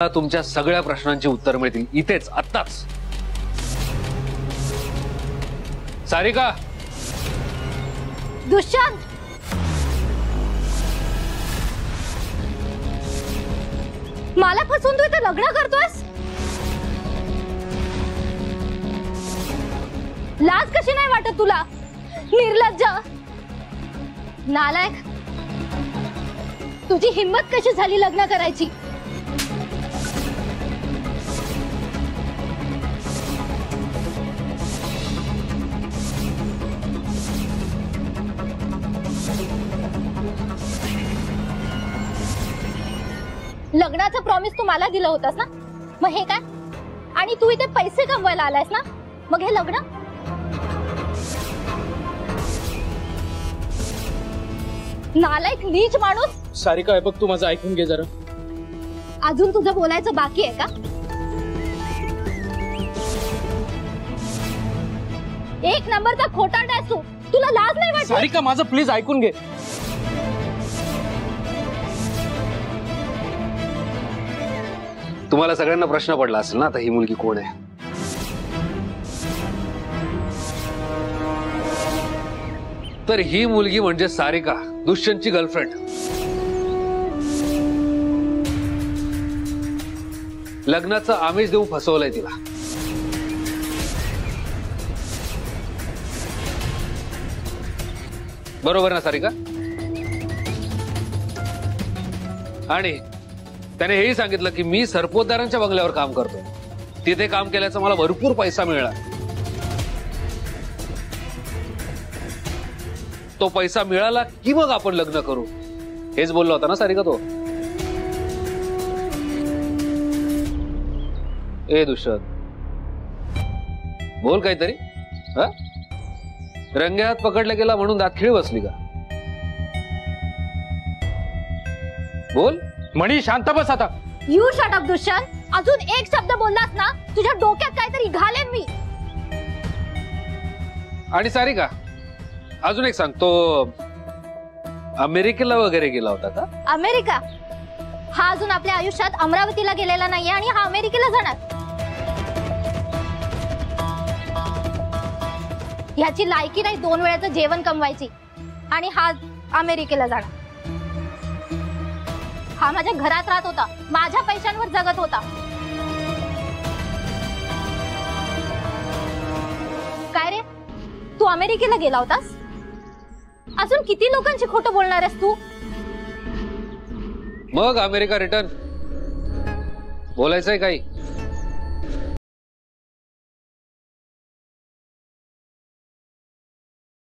तुमच्या सगळ्या प्रश्नांची उत्तर मिळतील इथेच आत्ताच। सारिका, दुष्यंत, मला फसवून तू इथे लग्न करतोयस? लाज कशी नाही वाटत तुला? निर्लज्ज, नालायक, तुझी हिम्मत कशी झाली लग्न करायची? लग्नाचं प्रॉमिस तू मला दिलं होतास ना, मग हे काय? आणि तू इथे पैसे कमवायला आलायस ना, मग हे लग्न? नालायक, नीच माणूस। सारिका, हे बघ, तू माझं ऐकून घे जरा। अजून तुझं बोलायचं बाकी आहे का? एक नंबरचा खोटारडा आहेस तू, तुला लाज नाही वाटत? सारिका, माझं प्लीज ऐकून घे। तुम्हाला सगळ्यांना प्रश्न पडला असेल ना आता ही मुलगी कोण आहे? तर ही मुलगी म्हणजे सारिका, दुष्यंतची गर्लफ्रेंड। लग्नाचं आमिष देऊन फसवलंय तिला। बरोबर ना सारिका? आणि त्याने हेही सांगितलं की मी सरपोतदारांच्या बंगल्यावर काम करतो, तिथे काम केल्याचा मला भरपूर पैसा मिळाला। तो पैसा मिळाला की मग आपण लग्न करू, हेच बोलला होता ना सारिका तो? ए दुष्यंत, बोल काहीतरी। रंग्यात पकडला गेला म्हणून दातखिळी बसली का? बोल। मणी, शांत बस आता। यू शट अप दुष्यंत, अजून एक शब्द बोललास ना तुझ्या डोक्यात काहीतरी घालेन मी। आणि सारिका, अजून एक सांगतो, अमेरिकेला वगैरे गेला होता का? अमेरिका? हा अजून आपल्या आयुष्यात अमरावतीला गेलेला नाहीये आणि हा अमेरिकेला जाणार। ह्याची लायकी नाही 2 वेळाचं जेवण कमवायची, आणि हा अमेरिकेला जाणार। हा माझ्या घरात राहत होता, माझ्या पैशांवर जगत होता। काय रे, तू अमेरिकेला गेला होतास? अजून किती लोकांची खोटं बोलणार आहेस तू? मग अमेरिका रिटर्न बोलायचंय काही?